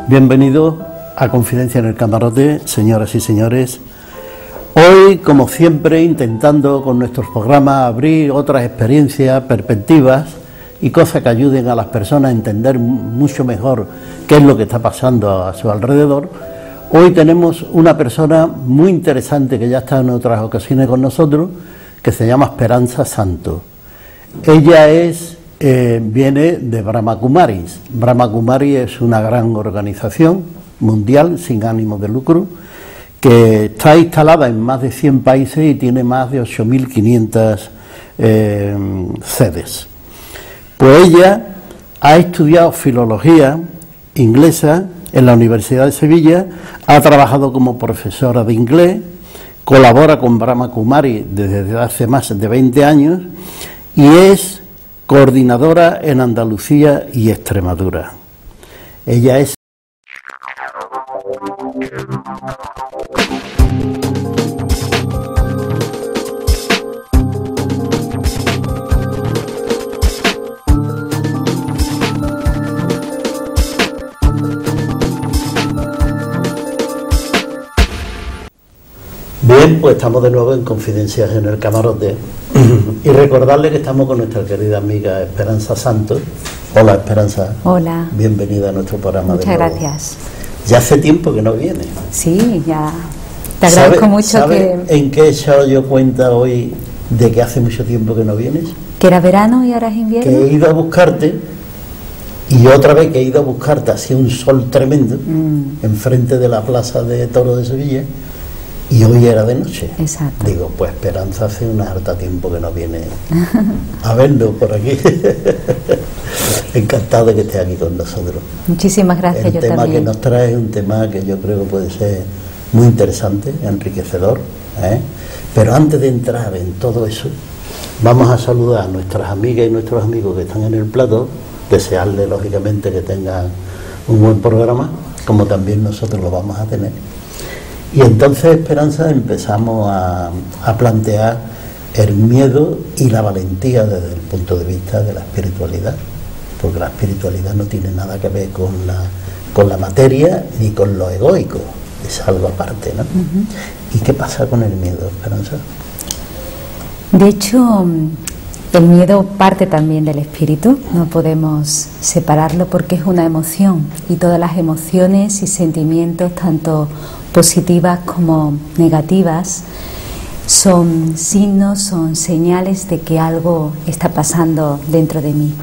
Bienvenidos a Confidencia en el Camarote, señoras y señores. Hoy, como siempre, intentando con nuestros programas abrir otras experiencias, perspectivas y cosas que ayuden a las personas a entender mucho mejor qué es lo que está pasando a su alrededor. Hoy tenemos una persona muy interesante que ya está en otras ocasiones con nosotros, que se llama Esperanza Santos. Ella viene de Brahma Kumaris. Brahma Kumaris es una gran organización mundial sin ánimo de lucro que está instalada en más de 100 países y tiene más de 8.500 sedes. Pues ella ha estudiado filología inglesa en la Universidad de Sevilla, ha trabajado como profesora de inglés, colabora con Brahma Kumaris desde hace más de 20 años y es coordinadora en Andalucía y Extremadura. Ella es bien, pues estamos de nuevo en Confidencias en el Camarote y recordarle que estamos con nuestra querida amiga Esperanza Santos. Hola Esperanza. Hola. Bienvenida a nuestro programa. Muchas gracias. Ya hace tiempo que no viene. Sí, ya. Te agradezco mucho. ¿Sabes en qué he echado yo cuenta hoy de que hace mucho tiempo que no vienes? Que era verano y ahora es invierno. Que he ido a buscarte y otra vez que he ido a buscarte, hacía un sol tremendo enfrente de la Plaza de Toros de Sevilla. Y hoy era de noche. Exacto. Digo, pues Esperanza hace un harta tiempo que no viene a vernos por aquí. Encantado de que esté aquí con nosotros. Muchísimas gracias. El tema que nos trae es un tema que yo creo que puede ser muy interesante, enriquecedor, ¿eh? Pero antes de entrar en todo eso, vamos a saludar a nuestras amigas y nuestros amigos que están en el plató, desearles lógicamente que tengan un buen programa, como también nosotros lo vamos a tener. Y entonces, Esperanza, empezamos a plantear el miedo y la valentía desde el punto de vista de la espiritualidad, porque la espiritualidad no tiene nada que ver con la materia ni con lo egoico, es algo aparte, ¿no? ¿Y qué pasa con el miedo, Esperanza? De hecho, el miedo parte también del espíritu, no podemos separarlo porque es una emoción y todas las emociones y sentimientos, tanto positivas como negativas, son signos, son señales de que algo está pasando dentro de mí.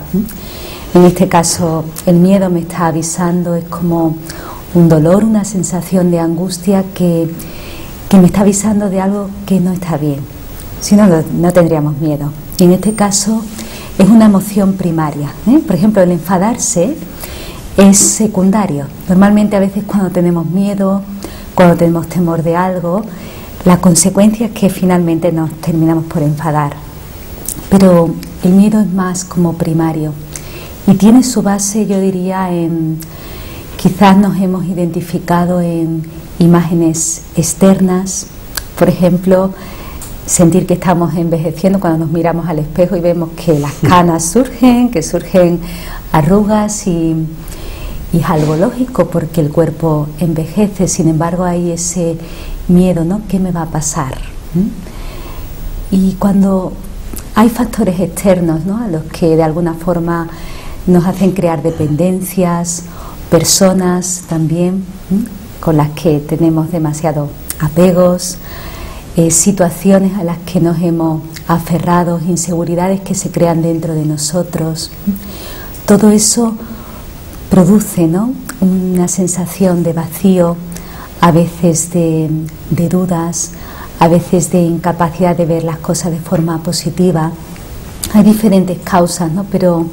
En este caso, el miedo me está avisando, es como un dolor, una sensación de angustia que me está avisando de algo que no está bien. Si no, no tendríamos miedo. Y en este caso es una emoción primaria. Por ejemplo, el enfadarse es secundario. Normalmente a veces cuando tenemos miedo, cuando tenemos temor de algo, la consecuencia es que finalmente nos terminamos por enfadar. Pero el miedo es más como primario y tiene su base, yo diría, quizás nos hemos identificado en imágenes externas, por ejemplo, sentir que estamos envejeciendo cuando nos miramos al espejo y vemos que las canas surgen, que surgen arrugas y es algo lógico porque el cuerpo envejece. Sin embargo, hay ese miedo, ¿no? ¿Qué me va a pasar? Y cuando hay factores externos, ¿no? A los que de alguna forma nos hacen crear dependencias, personas también con las que tenemos demasiados apegos, situaciones a las que nos hemos aferrado, inseguridades que se crean dentro de nosotros, todo eso produce, ¿no? Una sensación de vacío, a veces de dudas, a veces de incapacidad de ver las cosas de forma positiva. Hay diferentes causas, ¿no? Pero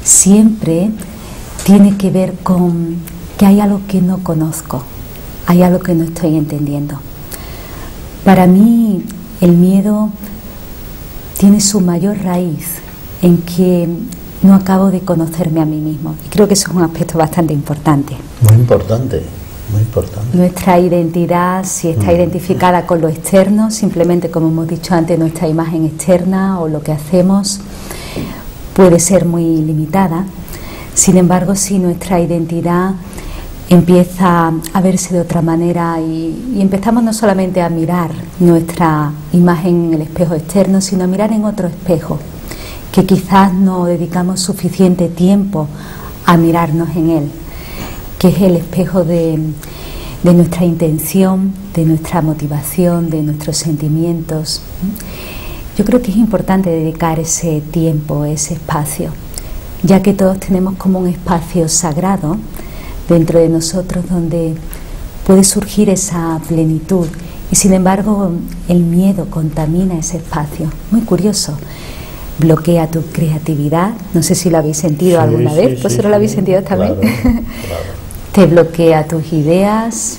siempre tiene que ver con que hay algo que no conozco, hay algo que no estoy entendiendo. Para mí el miedo tiene su mayor raíz en que no acabo de conocerme a mí mismo. Y creo que eso es un aspecto bastante importante. Muy importante, muy importante. Nuestra identidad, si está identificada con lo externo, simplemente como hemos dicho antes, nuestra imagen externa o lo que hacemos puede ser muy limitada. Sin embargo, si nuestra identidad empieza a verse de otra manera y empezamos no solamente a mirar nuestra imagen en el espejo externo, sino a mirar en otro espejo, que quizás no dedicamos suficiente tiempo a mirarnos en él, que es el espejo de nuestra intención, de nuestra motivación, de nuestros sentimientos. Yo creo que es importante dedicar ese tiempo, ese espacio, ya que todos tenemos como un espacio sagrado dentro de nosotros donde puede surgir esa plenitud, y sin embargo el miedo contamina ese espacio. Muy curioso, bloquea tu creatividad. No sé si lo habéis sentido alguna vez, ¿vosotros lo habéis sentido también? Claro, claro. Te bloquea tus ideas,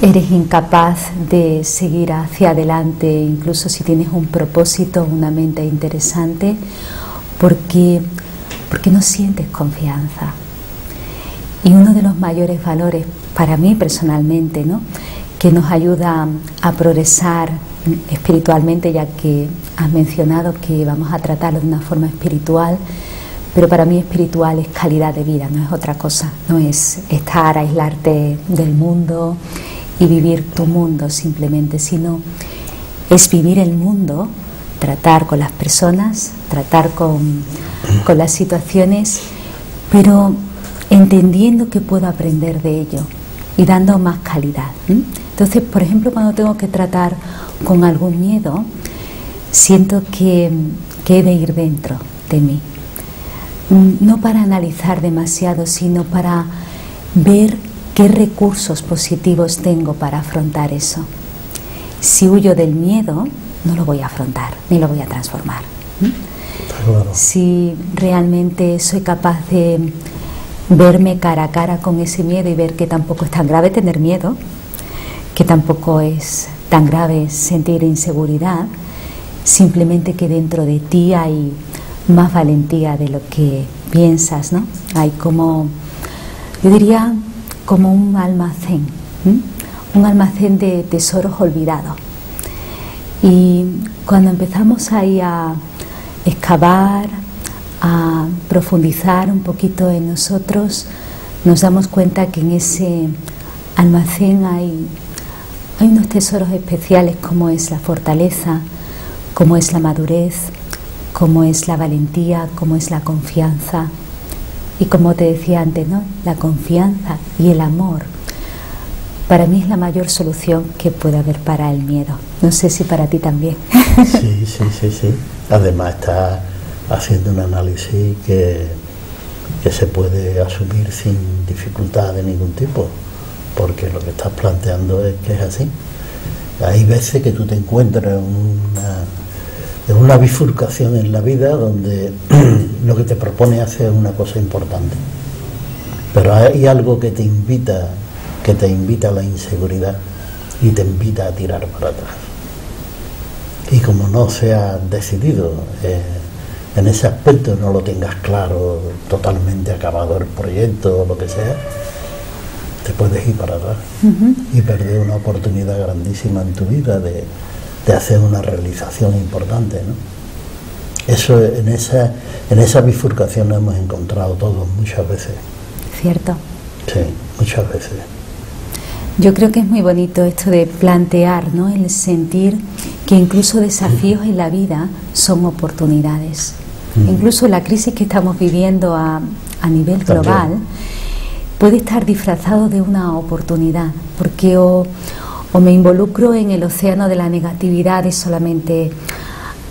eres incapaz de seguir hacia adelante, incluso si tienes un propósito, una mente interesante, porque no sientes confianza. Y uno de los mayores valores para mí personalmente, ¿no?, que nos ayuda a progresar espiritualmente, ya que has mencionado que vamos a tratarlo de una forma espiritual, pero para mí espiritual es calidad de vida, no es otra cosa, no es estar, aislarte del mundo y vivir tu mundo simplemente, sino es vivir el mundo, tratar con las personas, tratar con las situaciones, pero entendiendo que puedo aprender de ello y dando más calidad. Entonces, por ejemplo, cuando tengo que tratar con algún miedo, siento que he de ir dentro de mí, no para analizar demasiado, sino para ver qué recursos positivos tengo para afrontar eso. Si huyo del miedo, no lo voy a afrontar, ni lo voy a transformar. Claro. Si realmente soy capaz de verme cara a cara con ese miedo y ver que tampoco es tan grave tener miedo, que tampoco es tan grave sentir inseguridad, simplemente que dentro de ti hay más valentía de lo que piensas, ¿no? Hay como, yo diría, como un almacén de tesoros olvidados. Y cuando empezamos ahí a excavar, a profundizar un poquito en nosotros, nos damos cuenta que en ese almacén hay unos tesoros especiales, como es la fortaleza, como es la madurez, como es la valentía, como es la confianza. Y como te decía antes, ¿no?, la confianza y el amor para mí es la mayor solución que puede haber para el miedo. No sé si para ti también. Sí. Además está haciendo un análisis que se puede asumir sin dificultad de ningún tipo, porque lo que estás planteando es que es así. Hay veces que tú te encuentras en una bifurcación en la vida donde lo que te propone hacer una cosa importante, pero hay algo que te invita a la inseguridad y te invita a tirar para atrás. Y como no seas decidido en ese aspecto, no lo tengas claro, totalmente acabado el proyecto o lo que sea, te puedes ir para atrás y perder una oportunidad grandísima en tu vida de hacer una realización importante, ¿no? Eso, en esa bifurcación nos hemos encontrado todos muchas veces. Cierto. Sí, muchas veces. Yo creo que es muy bonito esto de plantear, ¿no?, el sentir que incluso desafíos en la vida son oportunidades. Incluso la crisis que estamos viviendo a nivel global puede estar disfrazado de una oportunidad, porque o me involucro en el océano de la negatividad y solamente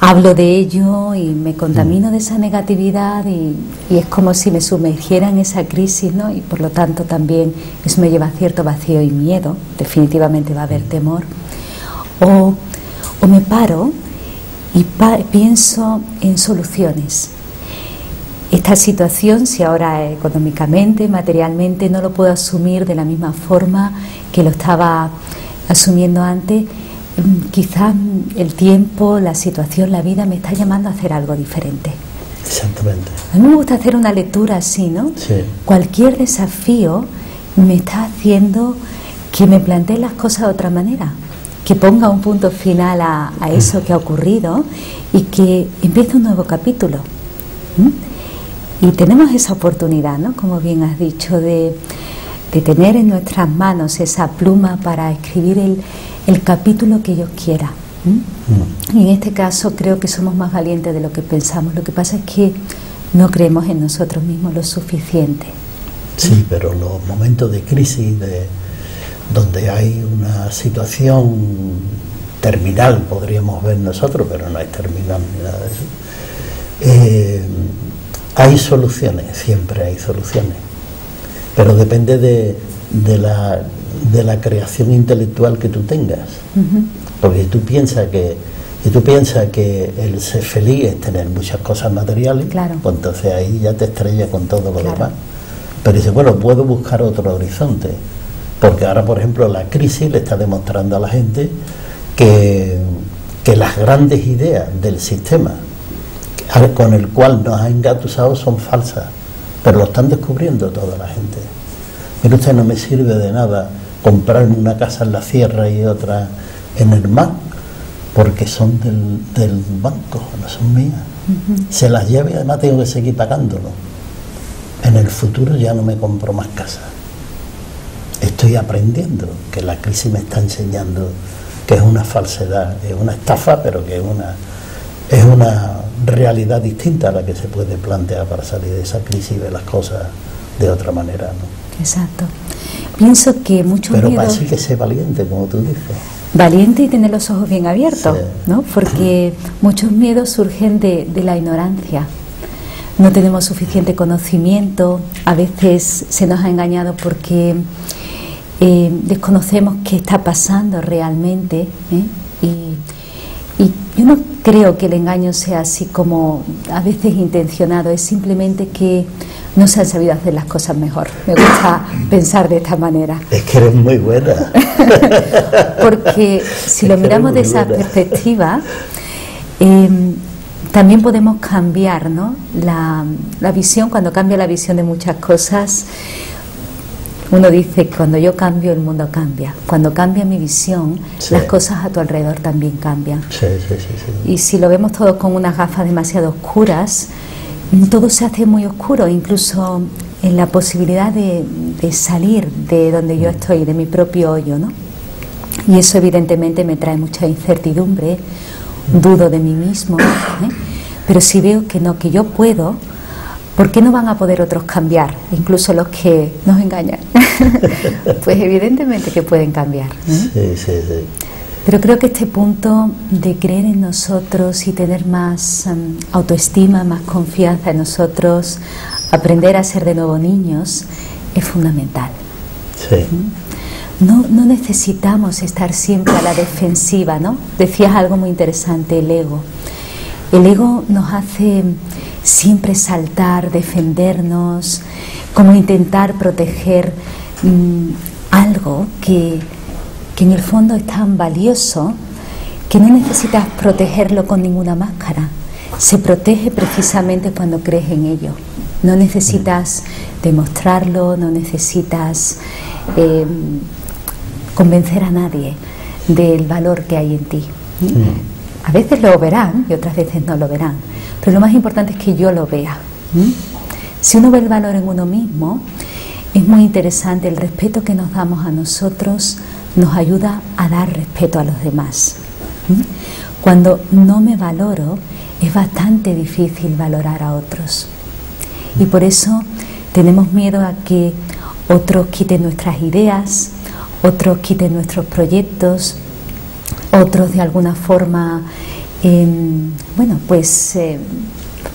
hablo de ello y me contamino de esa negatividad y es como si me sumergiera en esa crisis, ¿no?, y por lo tanto también eso me lleva a cierto vacío y miedo, definitivamente va a haber temor, o me paro y pienso en soluciones. Esta situación, si ahora económicamente, materialmente no lo puedo asumir de la misma forma que lo estaba asumiendo antes, quizás el tiempo, la situación, la vida me está llamando a hacer algo diferente. Exactamente. A mí me gusta hacer una lectura así, ¿no? Sí. Cualquier desafío me está haciendo que me plantee las cosas de otra manera, que ponga un punto final a eso que ha ocurrido y que empiece un nuevo capítulo. Y tenemos esa oportunidad, ¿no?, como bien has dicho, de de tener en nuestras manos esa pluma para escribir el capítulo que Dios quiera. Y en este caso creo que somos más valientes de lo que pensamos. Lo que pasa es que no creemos en nosotros mismos lo suficiente. Sí, pero los momentos de crisis, donde hay una situación terminal, podríamos ver nosotros, pero no es terminal ni nada de eso, hay soluciones, siempre hay soluciones, pero depende de la creación intelectual que tú tengas. Porque tú piensas que el ser feliz es tener muchas cosas materiales, claro, pues entonces ahí ya te estrellas con todo lo demás. Pero dice, bueno, puedo buscar otro horizonte, porque ahora, por ejemplo, la crisis le está demostrando a la gente que las grandes ideas del sistema con el cual nos ha engatusado son falsas, pero lo están descubriendo toda la gente. Mire usted, no me sirve de nada comprarme una casa en la sierra y otra en el mar, porque son del banco, no son mías. Se las lleva y además tengo que seguir pagándolo. En el futuro ya no me compro más casas. Estoy aprendiendo que la crisis me está enseñando que es una falsedad, es una estafa, pero que es una realidad distinta a la que se puede plantear para salir de esa crisis y ver las cosas de otra manera, ¿no? Exacto. Pienso que muchos pero miedos... para eso hay que ser valiente, como tú dices. Valiente y tener los ojos bien abiertos, sí, ¿no? Porque muchos miedos surgen de la ignorancia. No tenemos suficiente conocimiento, a veces se nos ha engañado porque desconocemos qué está pasando realmente, y yo no creo que el engaño sea así como a veces intencionado, es simplemente que no se han sabido hacer las cosas mejor. Me gusta pensar de esta manera. Es que eres muy buena. Porque si lo miramos de esa perspectiva, también podemos cambiar, ¿no? la visión. Cuando cambia la visión de muchas cosas, uno dice, cuando yo cambio, el mundo cambia. Cuando cambia mi visión, sí, las cosas a tu alrededor también cambian. Sí, sí, sí, sí. Y si lo vemos todo con unas gafas demasiado oscuras, todo se hace muy oscuro, incluso en la posibilidad de salir de donde yo estoy, de mi propio hoyo, ¿no? Y eso evidentemente me trae mucha incertidumbre, dudo de mí mismo, pero si veo que no, que yo puedo, ¿por qué no van a poder otros cambiar, incluso los que nos engañan? Pues evidentemente que pueden cambiar. Sí, sí, sí. Pero creo que este punto de creer en nosotros y tener más autoestima, más confianza en nosotros, aprender a ser de nuevo niños, es fundamental. Sí. No necesitamos estar siempre a la defensiva, ¿no? Decías algo muy interesante, el ego. El ego nos hace siempre saltar, defendernos, como intentar proteger algo que en el fondo es tan valioso que no necesitas protegerlo con ninguna máscara. Se protege precisamente cuando crees en ello. No necesitas demostrarlo, no necesitas convencer a nadie del valor que hay en ti. A veces lo verán y otras veces no lo verán, pero lo más importante es que yo lo vea. Si uno ve el valor en uno mismo, es muy interesante. El respeto que nos damos a nosotros nos ayuda a dar respeto a los demás. Cuando no me valoro, es bastante difícil valorar a otros. Y por eso tenemos miedo a que otros quiten nuestras ideas, otros quiten nuestros proyectos, otros de alguna forma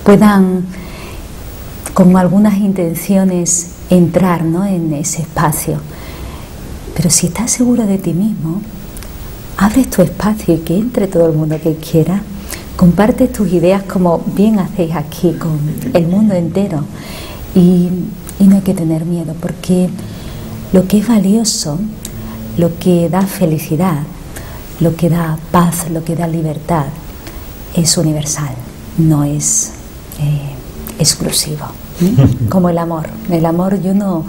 puedan con algunas intenciones entrar, ¿no?, en ese espacio. Pero si estás seguro de ti mismo, abres tu espacio y que entre todo el mundo que quiera, compartes tus ideas como bien hacéis aquí con el mundo entero, y no hay que tener miedo, porque lo que es valioso, lo que da felicidad, lo que da paz, lo que da libertad, es universal, no es exclusivo. Como el amor. El amor, yo no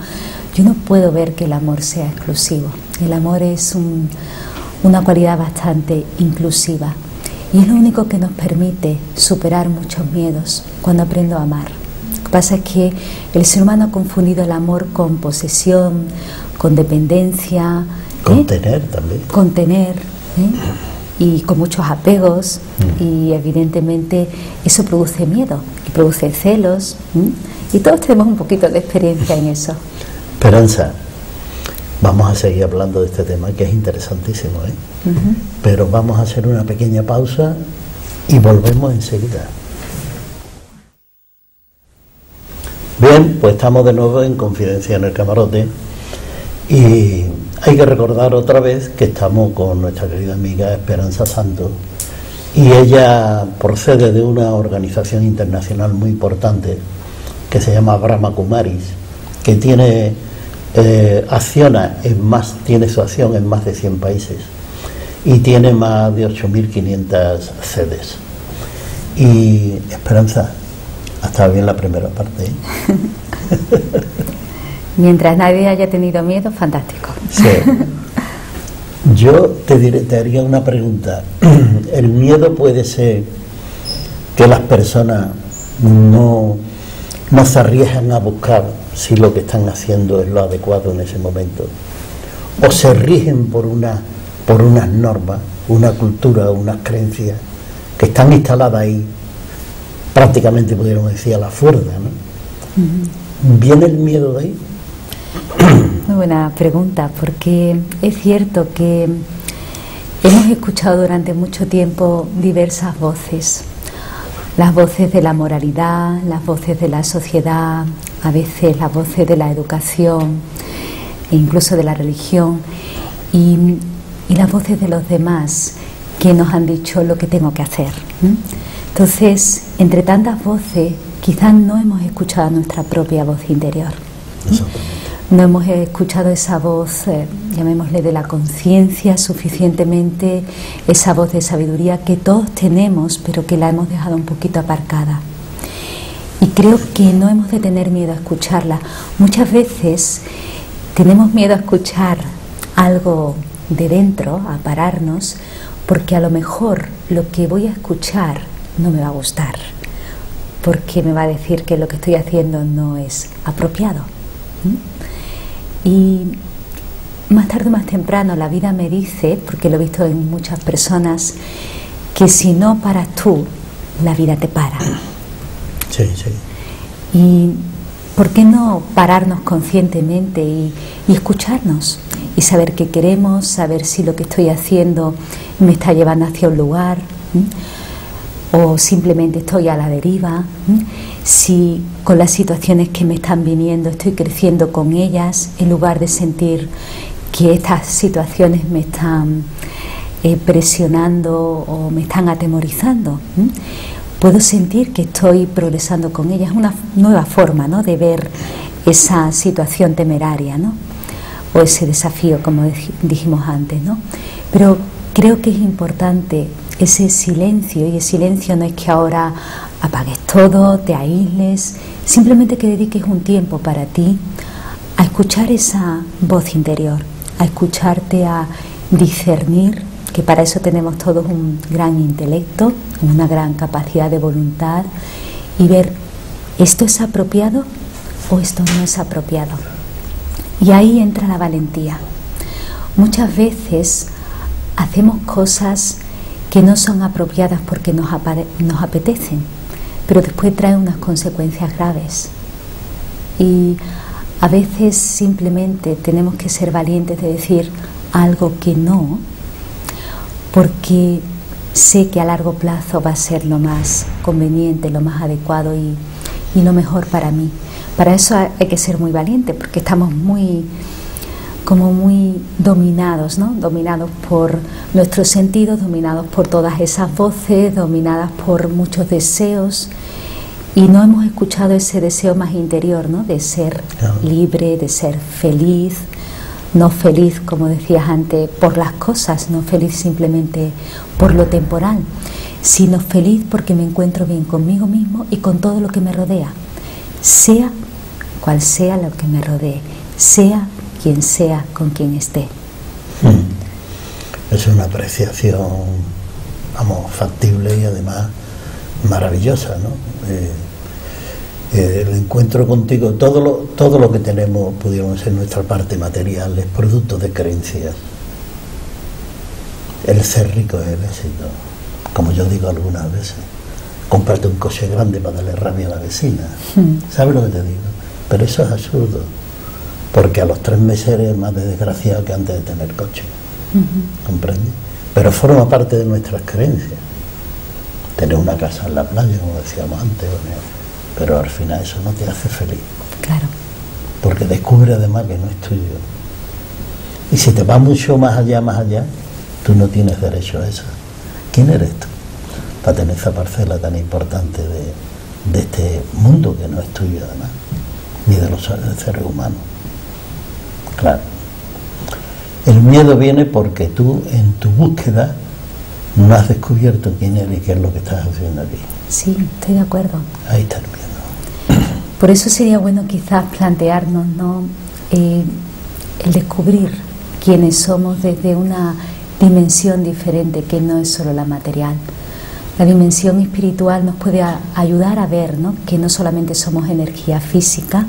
puedo ver que el amor sea exclusivo. El amor es una cualidad bastante inclusiva, y es lo único que nos permite superar muchos miedos cuando aprendo a amar. Lo que pasa es que el ser humano ha confundido el amor con posesión, con dependencia, con tener también. Con tener, y con muchos apegos, y evidentemente eso produce miedo, y produce celos, y todos tenemos un poquito de experiencia en eso. Esperanza, vamos a seguir hablando de este tema que es interesantísimo, pero vamos a hacer una pequeña pausa y volvemos enseguida. Bien, pues estamos de nuevo en Confidencia en el Camarote y hay que recordar otra vez que estamos con nuestra querida amiga Esperanza Santos, y ella procede de una organización internacional muy importante que se llama Brahma Kumaris, que tiene tiene su acción en más de 100 países y tiene más de 8.500 sedes. Y Esperanza, ha estado bien la primera parte, Mientras nadie haya tenido miedo, fantástico. Sí. Yo te haría una pregunta. ¿El miedo puede ser que las personas no se arriesgan a buscar si lo que están haciendo es lo adecuado en ese momento? ¿O se rigen por unas normas, una cultura, unas creencias que están instaladas ahí, prácticamente pudiéramos decir a la fuerza, ¿no? ¿Viene el miedo de ahí? Muy buena pregunta, porque es cierto que hemos escuchado durante mucho tiempo diversas voces. Las voces de la moralidad, las voces de la sociedad, a veces las voces de la educación e incluso de la religión, y las voces de los demás que nos han dicho lo que tengo que hacer. Entonces, entre tantas voces, quizás no hemos escuchado nuestra propia voz interior. No hemos escuchado esa voz, llamémosle de la conciencia suficientemente, esa voz de sabiduría que todos tenemos, pero que la hemos dejado un poquito aparcada. Y creo que no hemos de tener miedo a escucharla. Muchas veces tenemos miedo a escuchar algo de dentro, a pararnos, porque a lo mejor lo que voy a escuchar no me va a gustar, porque me va a decir que lo que estoy haciendo no es apropiado. Y más tarde o más temprano la vida me dice, porque lo he visto en muchas personas, que si no paras tú, la vida te para. Sí, sí. Y ¿por qué no pararnos conscientemente y escucharnos? Y saber qué queremos, saber si lo que estoy haciendo me está llevando hacia un lugar, o simplemente estoy a la deriva, si con las situaciones que me están viniendo estoy creciendo con ellas, en lugar de sentir que estas situaciones me están presionando o me están atemorizando. Puedo sentir que estoy progresando con ellas. Es una nueva forma, ¿no?, de ver esa situación temeraria, ¿no?, o ese desafío, como dijimos antes, ¿no? Pero creo que es importante ese silencio, y el silencio no es que ahora apagues todo, te aísles, simplemente que dediques un tiempo para ti a escuchar esa voz interior, a escucharte, a discernir, que para eso tenemos todos un gran intelecto, una gran capacidad de voluntad, y ver, ¿esto es apropiado o esto no es apropiado? Y ahí entra la valentía. Muchas veces hacemos cosas que no son apropiadas porque nos apetecen, pero después traen unas consecuencias graves. Y a veces simplemente tenemos que ser valientes de decir algo que no, porque sé que a largo plazo va a ser lo más conveniente, lo más adecuado y lo mejor para mí. Para eso hay que ser muy valiente, porque estamos muy dominados, ¿no? Dominados por nuestros sentidos, dominados por todas esas voces, dominadas por muchos deseos, y no hemos escuchado ese deseo más interior, ¿no?, de ser libre, de ser feliz, no feliz, como decías antes, por las cosas, no feliz simplemente por lo temporal, sino feliz porque me encuentro bien conmigo mismo y con todo lo que me rodea, sea cual sea lo que me rodee, sea quien sea con quien esté. Es una apreciación, vamos, factible y además maravillosa, ¿no? El encuentro contigo, todo lo que tenemos, pudiéramos ser nuestra parte material, es producto de creencias. El ser rico es el éxito. Como yo digo algunas veces, cómprate un coche grande para darle rabia a la vecina. ¿Sabes lo que te digo? Pero eso es absurdo, porque a los 3 meses eres más desgraciado que antes de tener coche. ¿Comprendes? Pero forma parte de nuestras creencias. Tener una casa en la playa, como decíamos antes, pero al final eso no te hace feliz. Claro. Porque descubre además que no es tuyo. Y si te vas mucho más allá, tú no tienes derecho a eso. ¿Quién eres tú para tener esa parcela tan importante de este mundo que no es tuyo además, ni de los seres humanos? Claro. El miedo viene porque tú en tu búsqueda no has descubierto quién eres y qué es lo que estás haciendo aquí. Sí, estoy de acuerdo. Ahí está el miedo. Por eso sería bueno quizás plantearnos, ¿no? El descubrir quiénes somos desde una dimensión diferente que no es solo la material. La dimensión espiritual nos puede ayudar a ver, ¿no?, que no solamente somos energía física,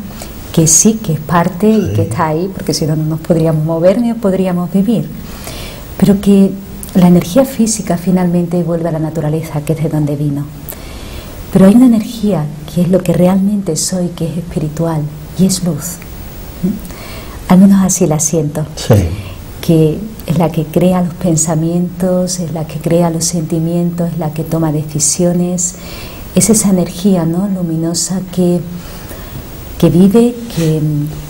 que sí, que es parte y que está ahí, porque si no, no nos podríamos mover ni podríamos vivir, pero que la energía física finalmente vuelve a la naturaleza, que es de donde vino. Pero hay una energía que es lo que realmente soy, que es espiritual, y es luz. Al menos así la siento. Sí. Que es la que crea los pensamientos, es la que crea los sentimientos, es la que toma decisiones. Es esa energía, ¿no?, luminosa que vive,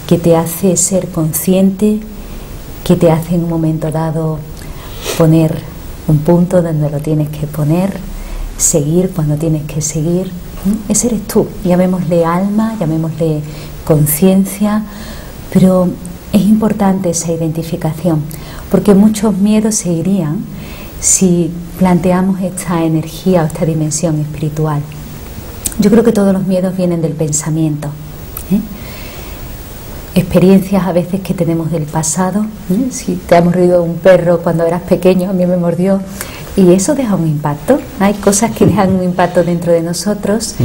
que te hace ser consciente, que te hace en un momento dado poner un punto donde lo tienes que poner, seguir cuando tienes que seguir. Ese eres tú, llamémosle alma, llamémosle conciencia, pero es importante esa identificación, porque muchos miedos se irían si planteamos esta energía o esta dimensión espiritual. Yo creo que todos los miedos vienen del pensamiento, experiencias a veces que tenemos del pasado. Si te ha mordido un perro cuando eras pequeño, a mí me mordió, y eso deja un impacto. Hay cosas que dejan un impacto dentro de nosotros,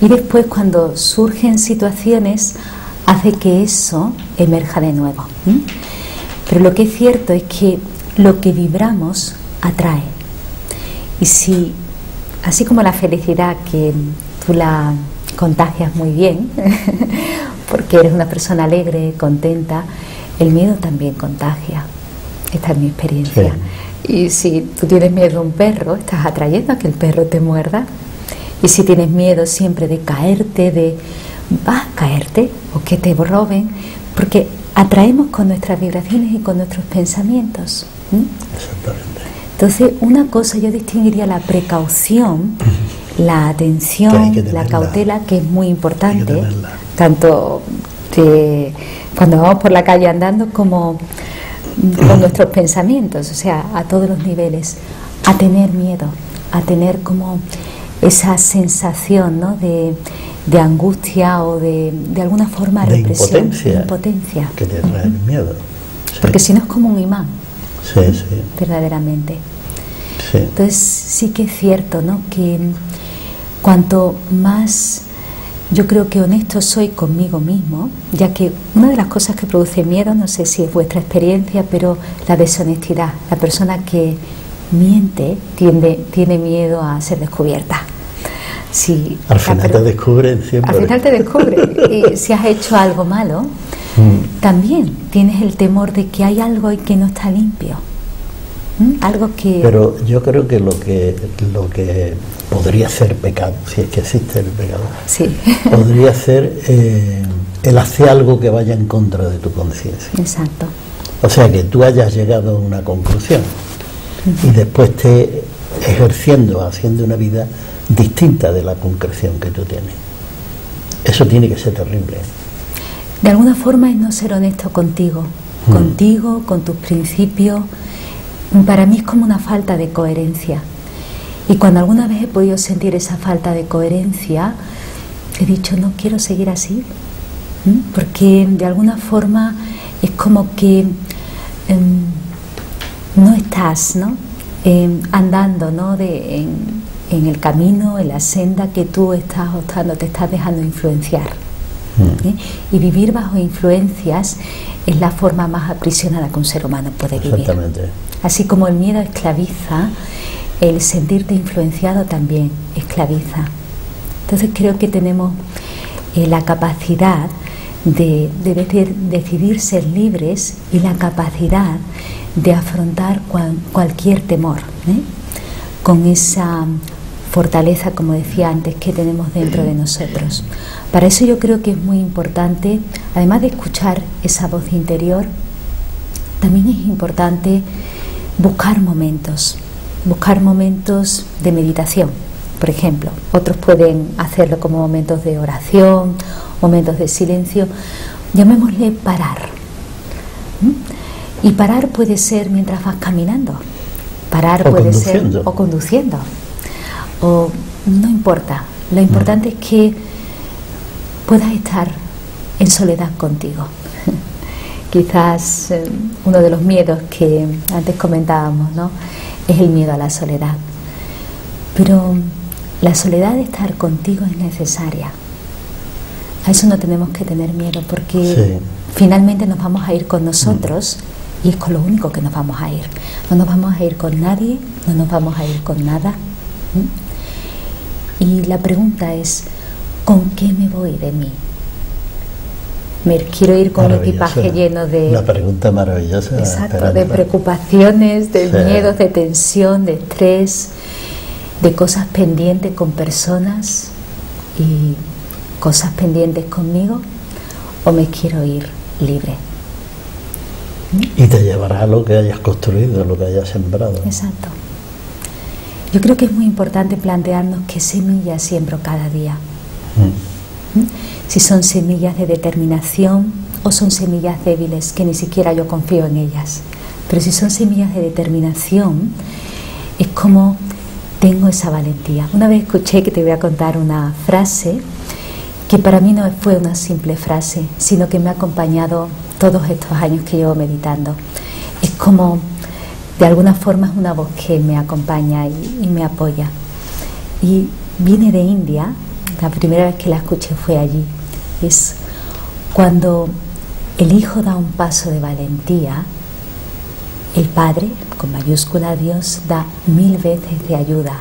y después cuando surgen situaciones hace que eso emerja de nuevo. Pero lo que es cierto es que lo que vibramos atrae. Y si, así como la felicidad, que tú la contagias muy bien, porque eres una persona alegre, contenta, el miedo también contagia. Esta es mi experiencia. Sí. Y si tú tienes miedo a un perro, estás atrayendo a que el perro te muerda. Y si tienes miedo siempre de caerte, vas a caerte o que te roben, porque atraemos con nuestras vibraciones y con nuestros pensamientos. Exactamente. Entonces, una cosa yo distinguiría la precaución, la atención, la cautela, que es muy importante, tanto cuando vamos por la calle andando como con nuestros pensamientos, o sea, a todos los niveles, a tener miedo, a tener como esa sensación, ¿no?, de angustia o de alguna forma de represión, impotencia. Que te trae el miedo. Sí. Porque si no es como un imán. Sí, sí. Verdaderamente. Sí. Entonces sí que es cierto, ¿no?, que cuanto más yo creo que honesto soy conmigo mismo, ya que una de las cosas que produce miedo, no sé si es vuestra experiencia, pero la deshonestidad. La persona que miente tiene miedo a ser descubierta. Si al final te descubren siempre. Al final te descubren. Y si has hecho algo malo, también tienes el temor de que hay algo ahí que no está limpio. Algo que... Pero yo creo que lo que podría ser pecado, si es que existe el pecado, sí, podría ser el hacer algo que vaya en contra de tu conciencia. Exacto. O sea, que tú hayas llegado a una conclusión y después estés ejerciendo, haciendo una vida distinta de la concreción que tú tienes. Eso tiene que ser terrible. De alguna forma es no ser honesto contigo, con tus principios. Para mí es como una falta de coherencia. Y cuando alguna vez he podido sentir esa falta de coherencia, he dicho, no quiero seguir así. Porque de alguna forma es como que no estás, ¿no?, andando, ¿no?, en el camino, en la senda que tú estás optando, te estás dejando influenciar. Y vivir bajo influencias es la forma más aprisionada que un ser humano puede vivir. Exactamente. Así como el miedo esclaviza, el sentirte influenciado también esclaviza. Entonces creo que tenemos la capacidad de decidir ser libres y la capacidad de afrontar cualquier temor, con esa fortaleza, como decía antes, que tenemos dentro de nosotros. Para eso yo creo que es muy importante, además de escuchar esa voz interior, también es importante buscar momentos de meditación, por ejemplo. Otros pueden hacerlo como momentos de oración, momentos de silencio. Llamémosle parar. Y parar puede ser mientras vas caminando, parar puede ser o conduciendo, o no importa. Lo importante es que puedas estar en soledad contigo. Quizás uno de los miedos que antes comentábamos, ¿no?, es el miedo a la soledad. Pero la soledad de estar contigo es necesaria. A eso no tenemos que tener miedo, porque finalmente nos vamos a ir con nosotros y es con lo único que nos vamos a ir. No nos vamos a ir con nadie, no nos vamos a ir con nada. Y la pregunta es, ¿con qué me voy de mí? Me quiero ir con un equipaje lleno de... Una pregunta maravillosa. Exacto, de preocupaciones, de miedos, de tensión, de estrés, de cosas pendientes con personas y cosas pendientes conmigo, o me quiero ir libre. Y te llevará a lo que hayas construido, a lo que hayas sembrado. Exacto. Yo creo que es muy importante plantearnos qué semillas siembro cada día. Si son semillas de determinación o son semillas débiles que ni siquiera yo confío en ellas. Pero si son semillas de determinación, es como tengo esa valentía. Una vez escuché, que te voy a contar una frase que para mí no fue una simple frase, sino que me ha acompañado todos estos años que llevo meditando. Es como, de alguna forma, es una voz que me acompaña y me apoya. Y viene de India. La primera vez que la escuché fue allí. Es cuando el hijo da un paso de valentía, el Padre, con mayúscula Dios, da 1000 veces de ayuda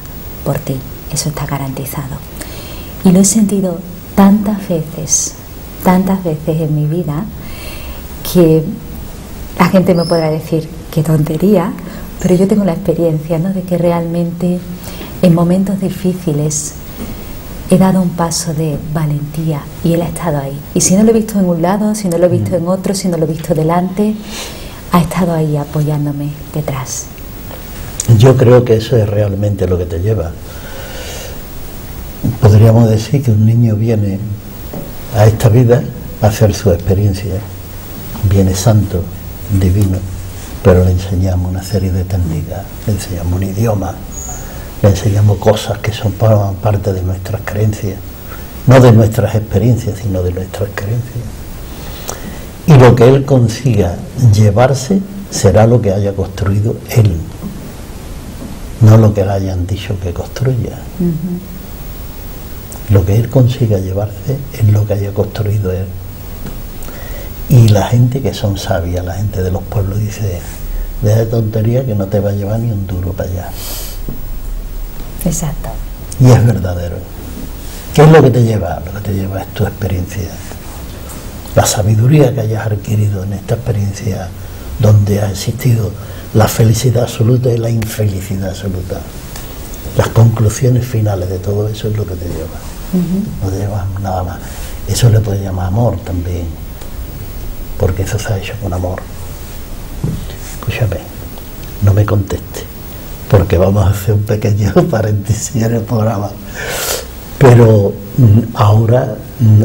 por ti. Eso está garantizado. Y lo he sentido tantas veces en mi vida, que la gente me podrá decir qué tontería, pero yo tengo la experiencia, ¿no?, de que realmente en momentos difíciles he dado un paso de valentía y Él ha estado ahí. Y si no lo he visto en un lado, si no lo he visto en otro, si no lo he visto delante, ha estado ahí apoyándome detrás. Yo creo que eso es realmente lo que te lleva. Podríamos decir que un niño viene a esta vida a hacer su experiencia. Viene santo, divino, pero le enseñamos una serie de técnicas, le enseñamos un idioma, le enseñamos cosas que forman parte de nuestras creencias, no de nuestras experiencias, sino de nuestras creencias. Y lo que él consiga llevarse será lo que haya construido él, no lo que le hayan dicho que construya. Lo que él consiga llevarse es lo que haya construido él. Y la gente que son sabias, la gente de los pueblos, dice: deja de tontería, que no te va a llevar ni un duro para allá. Exacto. Y es verdadero. ¿Qué es lo que te lleva? Lo que te lleva es tu experiencia. La sabiduría que hayas adquirido en esta experiencia, donde ha existido la felicidad absoluta y la infelicidad absoluta. Las conclusiones finales de todo eso es lo que te lleva. No te llevas nada más. Eso le puede llamar amor también, porque eso se ha hecho con amor. Escúchame, no me conteste, porque vamos a hacer un pequeño paréntesis en el programa. Pero ahora,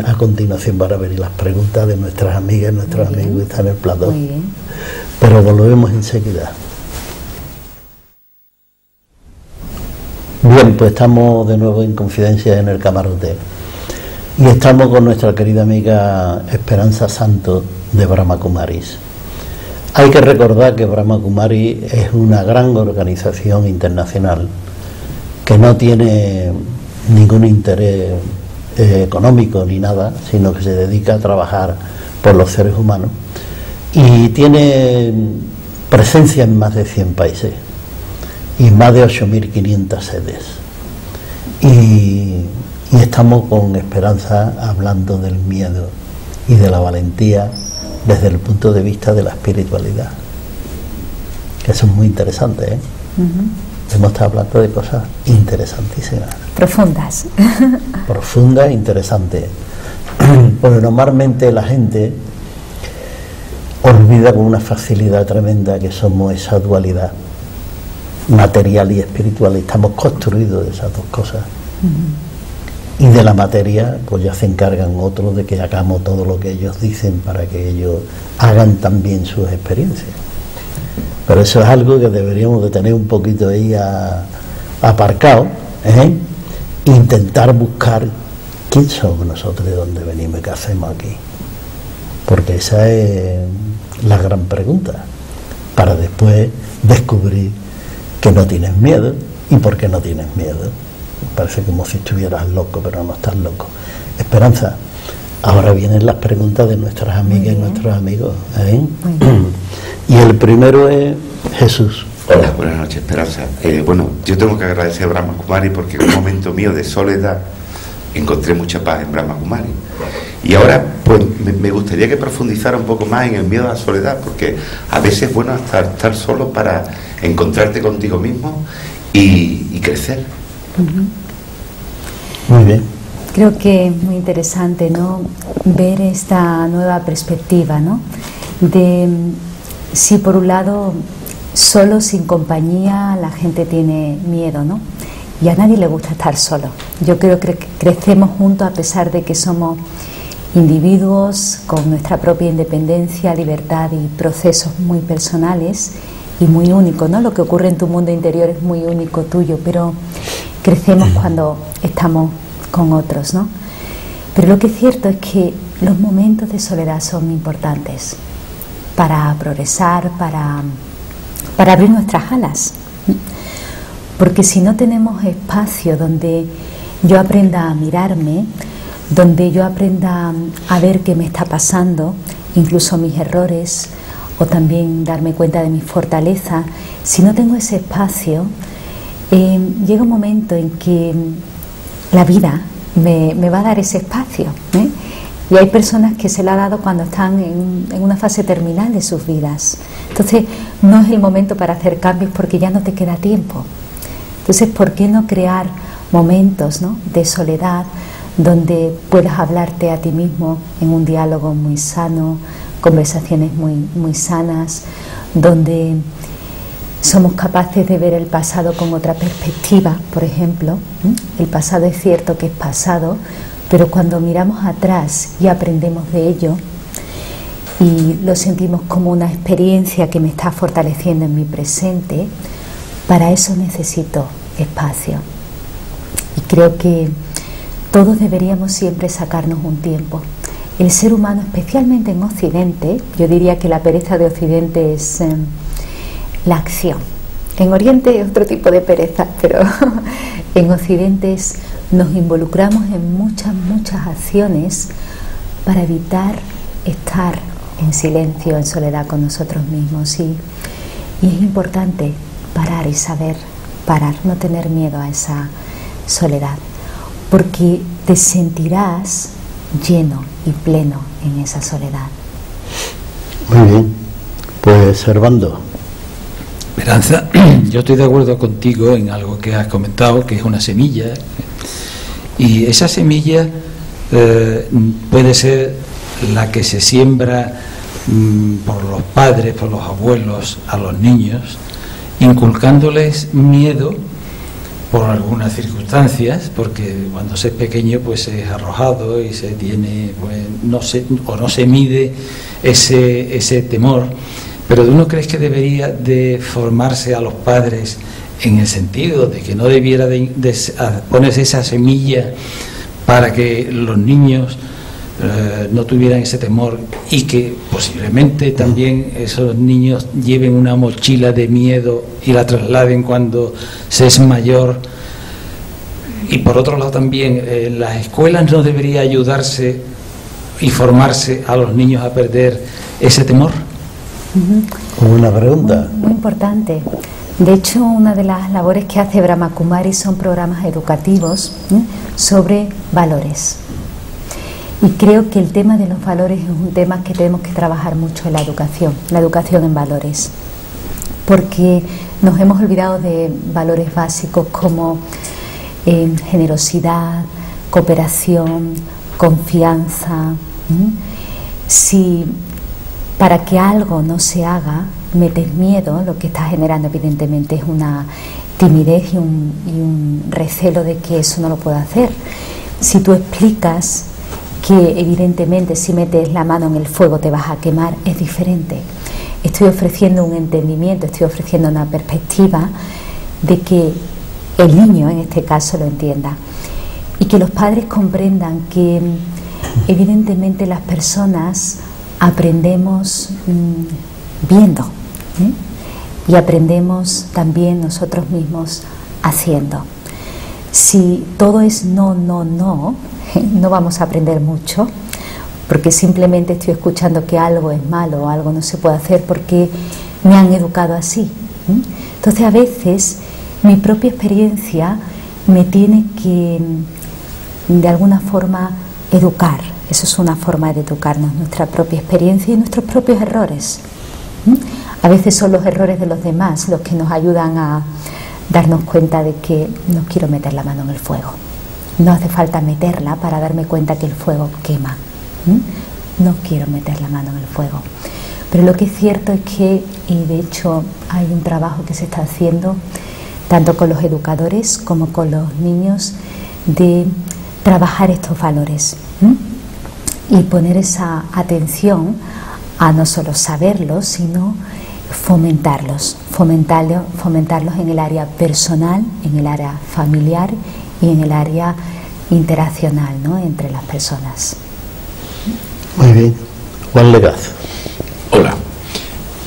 a continuación, van a venir las preguntas de nuestras amigas y nuestros amigos que están en el plató. Muy bien. Pero volvemos enseguida. Bien, pues estamos de nuevo en Confidencias en el Camarote. Y estamos con nuestra querida amiga Esperanza Santos de Brahma Kumaris. Hay que recordar que Brahma Kumaris es una gran organización internacional que no tiene ningún interés económico ni nada, sino que se dedica a trabajar por los seres humanos, y tiene presencia en más de 100 países y más de 8.500 sedes, y estamos con Esperanza hablando del miedo y de la valentía desde el punto de vista de la espiritualidad, que eso es muy interesante, ¿eh? Hemos estado hablando de cosas interesantísimas. Profundas. Profundas e interesantes. Porque normalmente la gente olvida con una facilidad tremenda que somos esa dualidad material y espiritual, y estamos construidos de esas dos cosas. Y de la materia pues ya se encargan otros de que hagamos todo lo que ellos dicen para que ellos hagan también sus experiencias. Pero eso es algo que deberíamos de tener un poquito ahí aparcado, ¿eh? Intentar buscar quién somos nosotros, de dónde venimos y qué hacemos aquí, porque esa es la gran pregunta, para después descubrir que no tienes miedo. ¿Y por qué no tienes miedo? Parece como si estuvieras loco, pero no estás loco. Esperanza, ahora vienen las preguntas de nuestras amigas y nuestros amigos, ¿eh? Y el primero es Jesús. Hola, buenas noches, Esperanza. Bueno, yo tengo que agradecer a Brahma Kumari porque en un momento mío de soledad encontré mucha paz en Brahma Kumari. Y ahora, pues, me gustaría que profundizara un poco más en el miedo a la soledad, porque a veces es bueno estar solo para encontrarte contigo mismo y crecer. Muy bien. Creo que es muy interesante, ¿no?, ver esta nueva perspectiva, ¿no?, de si por un lado solo, sin compañía, la gente tiene miedo, ¿no?, y a nadie le gusta estar solo. Yo creo que crecemos juntos a pesar de que somos individuos con nuestra propia independencia, libertad y procesos muy personales y muy únicos, ¿no? Lo que ocurre en tu mundo interior es muy único tuyo, pero crecemos cuando estamos con otros, ¿no? Pero lo que es cierto es que los momentos de soledad son importantes para progresar, para abrir nuestras alas. Porque si no tenemos espacio donde yo aprenda a mirarme, donde yo aprenda a ver qué me está pasando, incluso mis errores, o también darme cuenta de mis fortalezas, si no tengo ese espacio, llega un momento en que la vida me va a dar ese espacio, ¿eh? Y hay personas que se lo ha dado cuando están en una fase terminal de sus vidas. Entonces no es el momento para hacer cambios porque ya no te queda tiempo. Entonces, ¿por qué no crear momentos, ¿no?, de soledad donde puedas hablarte a ti mismo en un diálogo muy sano, conversaciones muy sanas, donde somos capaces de ver el pasado con otra perspectiva, por ejemplo? El pasado es cierto que es pasado, pero cuando miramos atrás y aprendemos de ello y lo sentimos como una experiencia que me está fortaleciendo en mi presente, para eso necesito espacio. Y creo que todos deberíamos siempre sacarnos un tiempo. El ser humano, especialmente en Occidente, yo diría que la pereza de Occidente es la acción. En Oriente es otro tipo de pereza, pero en Occidente nos involucramos en muchas acciones para evitar estar en silencio, en soledad con nosotros mismos. Y es importante parar y saber parar, no tener miedo a esa soledad, porque te sentirás lleno y pleno en esa soledad. Muy bien, pues Servando. Esperanza, yo estoy de acuerdo contigo en algo que has comentado, que es una semilla, y esa semilla puede ser la que se siembra por los padres, por los abuelos a los niños, inculcándoles miedo por algunas circunstancias, porque cuando se es pequeño pues se es arrojado y se tiene, pues no se mide ese temor. Pero ¿tú no crees que debería de formarse a los padres en el sentido de que no debiera de ponerse esa semilla para que los niños no tuvieran ese temor y que posiblemente también esos niños lleven una mochila de miedo y la trasladen cuando se es mayor Y por otro lado también, las escuelas no debería ayudarse y formarse a los niños a perder ese temor. Una pregunta. Muy importante. De hecho, una de las labores que hace Brahma Kumari son programas educativos sobre valores. Y creo que el tema de los valores es un tema que tenemos que trabajar mucho en la educación en valores. Porque nos hemos olvidado de valores básicos como generosidad, cooperación, confianza. Si para que algo no se haga metes miedo, lo que está generando evidentemente es una timidez y un recelo de que eso no lo puedo hacer. Si tú explicas que evidentemente si metes la mano en el fuego te vas a quemar, es diferente. Estoy ofreciendo un entendimiento, estoy ofreciendo una perspectiva de que el niño en este caso lo entienda y que los padres comprendan que evidentemente las personas aprendemos viendo, y aprendemos también nosotros mismos haciendo. Si todo es no, no vamos a aprender mucho, porque simplemente estoy escuchando que algo es malo o algo no se puede hacer porque me han educado así. Entonces a veces mi propia experiencia me tiene que de alguna forma educar. Eso es una forma de educarnos, nuestra propia experiencia y nuestros propios errores. A veces son los errores de los demás los que nos ayudan a darnos cuenta de que no quiero meter la mano en el fuego. No hace falta meterla para darme cuenta que el fuego quema. No quiero meter la mano en el fuego. Pero lo que es cierto es que, y de hecho hay un trabajo que se está haciendo tanto con los educadores como con los niños, de trabajar estos valores y poner esa atención a no solo saberlos, sino fomentarlos en el área personal, en el área familiar y en el área interaccional, ¿no?, entre las personas. Muy bien. Juan Legaz. Hola.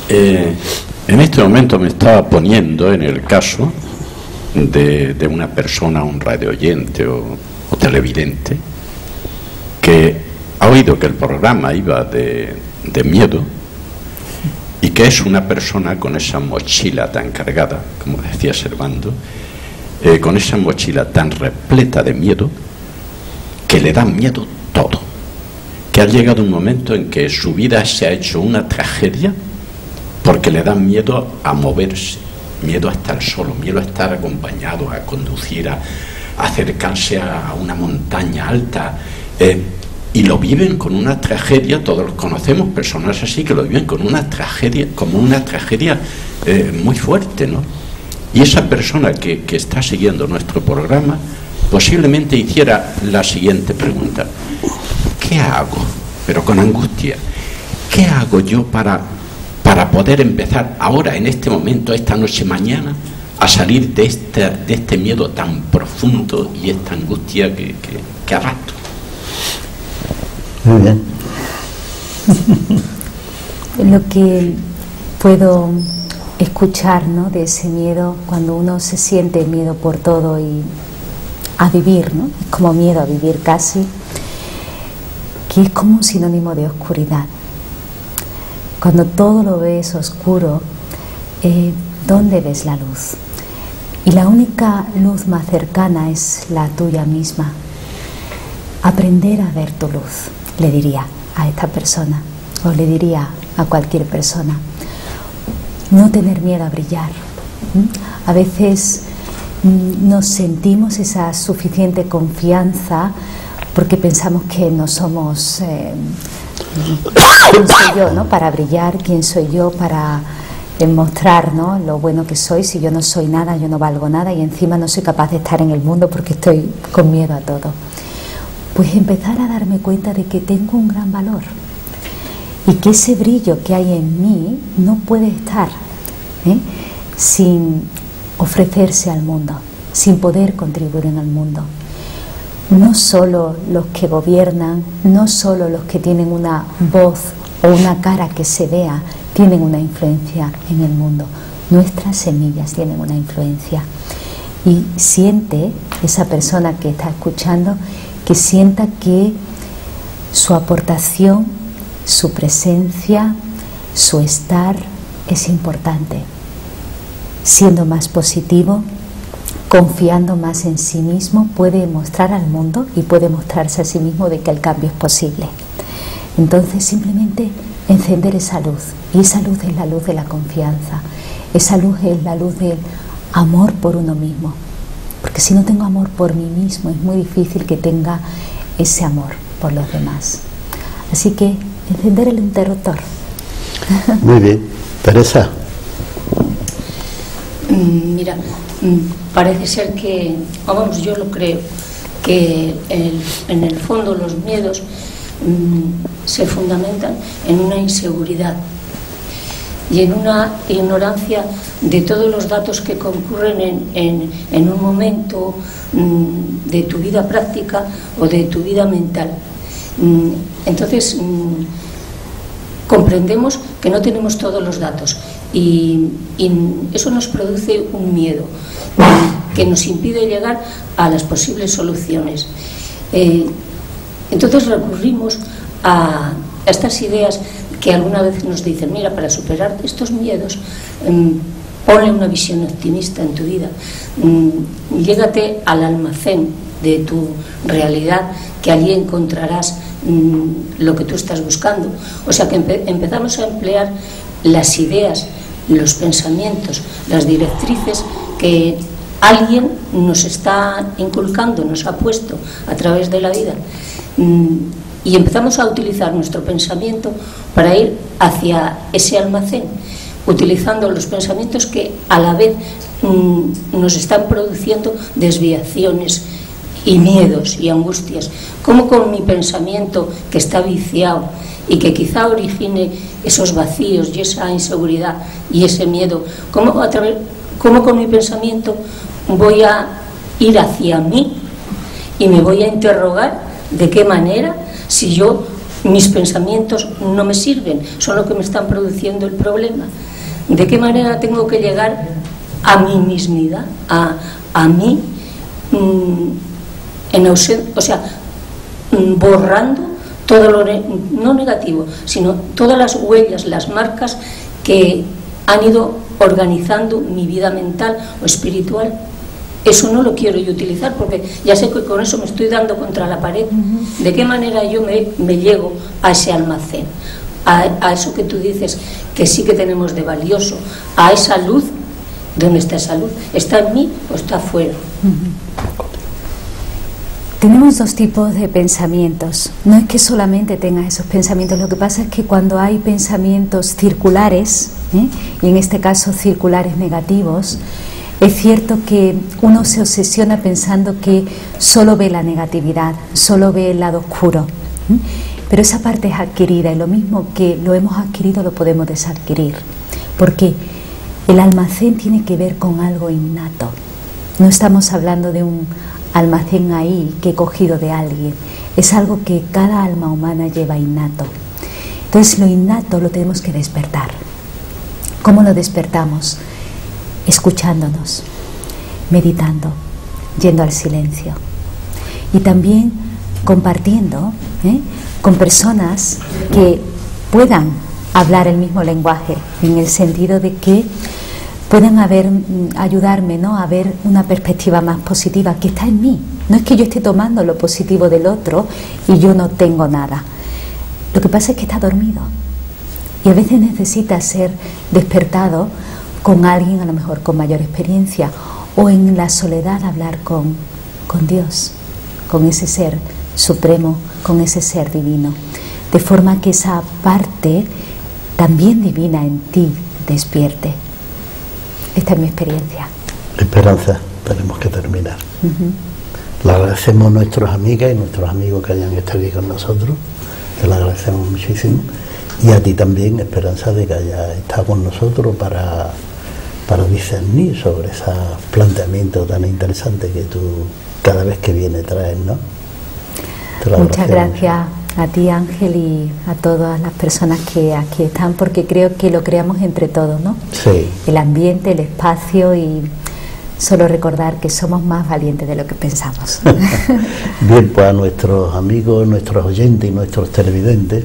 En este momento me estaba poniendo en el caso de una persona, un radioyente o televidente, que ha oído que el programa iba de miedo y que es una persona con esa mochila tan cargada, como decía Servando, con esa mochila tan repleta de miedo, que le da miedo todo, que ha llegado un momento en que su vida se ha hecho una tragedia porque le da miedo a moverse, miedo a estar solo, miedo a estar acompañado, a conducir, a acercarse a una montaña alta, y lo viven con una tragedia. Todos conocemos personas así que lo viven con una tragedia, como una tragedia muy fuerte, ¿no? Y esa persona que está siguiendo nuestro programa posiblemente hiciera la siguiente pregunta: ¿qué hago? Pero con angustia. ¿Qué hago yo para poder empezar ahora, en este momento, esta noche, mañana, a salir de este miedo tan profundo y esta angustia que arrastro? Muy bien. Lo que puedo escuchar, ¿no?, de ese miedo, cuando uno se siente miedo por todo y a vivir, ¿no?, es como miedo a vivir casi, que es como un sinónimo de oscuridad. Cuando todo lo ves oscuro, ¿dónde ves la luz? Y la única luz más cercana es la tuya misma. Aprender a ver tu luz, le diría a esta persona, o le diría a cualquier persona. No tener miedo a brillar. A veces no sentimos esa suficiente confianza porque pensamos que no somos... ¿quién soy yo, no?, para brillar? ¿Quién soy yo para mostrar, ¿no?, lo bueno que soy? Si yo no soy nada, yo no valgo nada, y encima no soy capaz de estar en el mundo porque estoy con miedo a todo. Pues empezar a darme cuenta de que tengo un gran valor y que ese brillo que hay en mí no puede estar sin ofrecerse al mundo, sin poder contribuir en el mundo. No solo los que gobiernan, no solo los que tienen una voz o una cara que se vea, tienen una influencia en el mundo. Nuestras semillas tienen una influencia. y siente, esa persona que está escuchando, que sienta que su aportación, su presencia, su estar es importante, siendo más positivo, confiando más en sí mismo, puede mostrar al mundo y puede mostrarse a sí mismo de que el cambio es posible. Entonces simplemente encender esa luz, y esa luz es la luz de la confianza, esa luz es la luz del amor por uno mismo, porque si no tengo amor por mí mismo es muy difícil que tenga ese amor por los demás. Así que encender el interruptor. Muy bien. Teresa. Mira, parece ser que, vamos, yo lo creo, que en el fondo los miedos se fundamentan en una inseguridad y en una ignorancia de todos los datos que concurren en un momento de tu vida práctica o de tu vida mental. Entonces comprendemos que no tenemos todos los datos y eso nos produce un miedo que nos impide llegar a las posibles soluciones. Entonces recurrimos a estas ideas que alguna vez nos dicen: mira, para superar estos miedos, ponle una visión optimista en tu vida, llégate al almacén de tu realidad, que allí encontrarás lo que tú estás buscando. O sea que empezamos a emplear las ideas, los pensamientos, las directrices que alguien nos está inculcando, nos ha puesto a través de la vida, y empezamos a utilizar nuestro pensamiento para ir hacia ese almacén, utilizando los pensamientos que a la vez nos están produciendo desviaciones y miedos y angustias. Como con mi pensamiento, que está viciado y que quizá origine esos vacíos y esa inseguridad y ese miedo, cómo con mi pensamiento voy a ir hacia mí y me voy a interrogar de qué manera, si mis pensamientos no me sirven, son los que me están produciendo el problema, de qué manera tengo que llegar a mi mismidad, a mí, o sea, borrando todo lo no negativo, sino todas las huellas, las marcas que han ido organizando mi vida mental o espiritual. Eso no lo quiero yo utilizar, porque ya sé que con eso me estoy dando contra la pared. ¿De qué manera yo me llego a ese almacén? A eso que tú dices que sí que tenemos de valioso, a esa luz. ¿Dónde está esa luz? ¿Está en mí o está afuera? Tenemos dos tipos de pensamientos. No es que solamente tengas esos pensamientos, lo que pasa es que cuando hay pensamientos circulares, y en este caso circulares negativos, es cierto que uno se obsesiona pensando que solo ve la negatividad, solo ve el lado oscuro, pero esa parte es adquirida, y lo mismo que lo hemos adquirido lo podemos desadquirir, porque el almacén tiene que ver con algo innato. No estamos hablando de un almacén ahí que he cogido de alguien, es algo que cada alma humana lleva innato. Entonces lo innato lo tenemos que despertar. ¿Cómo lo despertamos? Escuchándonos, meditando, yendo al silencio y también compartiendo con personas que puedan hablar el mismo lenguaje, en el sentido de que puedan ayudarme, ¿no?, a ver una perspectiva más positiva que está en mí. No es que yo esté tomando lo positivo del otro y yo no tengo nada. Lo que pasa es que está dormido y a veces necesita ser despertado con alguien a lo mejor con mayor experiencia, o en la soledad hablar con Dios, con ese ser supremo, con ese ser divino, de forma que esa parte también divina en ti despierte. Esta es mi experiencia. Esperanza, tenemos que terminar. Le agradecemos a nuestras amigas y nuestros amigos que hayan estado aquí con nosotros, te lo agradecemos muchísimo, y a ti también, Esperanza, de que hayas estado con nosotros para discernir sobre esos planteamientos tan interesantes que tú cada vez que viene traes, ¿no? Muchas gracias a ti, Ángel, y a todas las personas que aquí están, porque creo que lo creamos entre todos, ¿no? Sí. El ambiente, el espacio, y solo recordar que somos más valientes de lo que pensamos. Bien, pues a nuestros amigos, nuestros oyentes y nuestros televidentes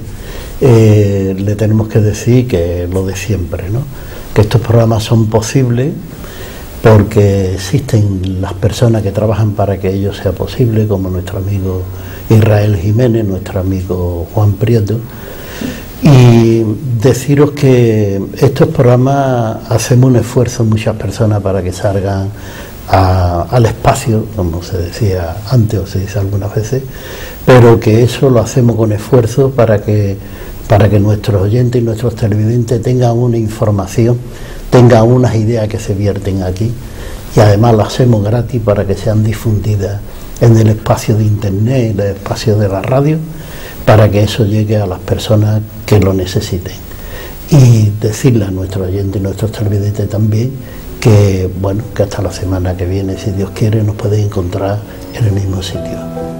le tenemos que decir que lo de siempre, ¿no? Que estos programas son posibles porque existen las personas que trabajan para que ello sea posible, como nuestro amigo Israel Jiménez, nuestro amigo Juan Prieto. Y deciros que estos programas hacemos un esfuerzo muchas personas para que salgan al espacio, como se decía antes o se dice algunas veces, pero que eso lo hacemos con esfuerzo para que nuestros oyentes y nuestros televidentes tengan una información, tengan unas ideas que se vierten aquí, y además lo hacemos gratis para que sean difundidas en el espacio de internet, en el espacio de la radio, para que eso llegue a las personas que lo necesiten. Y decirle a nuestros oyentes y nuestros televidentes también que, bueno, que hasta la semana que viene, si Dios quiere, nos pueden encontrar en el mismo sitio.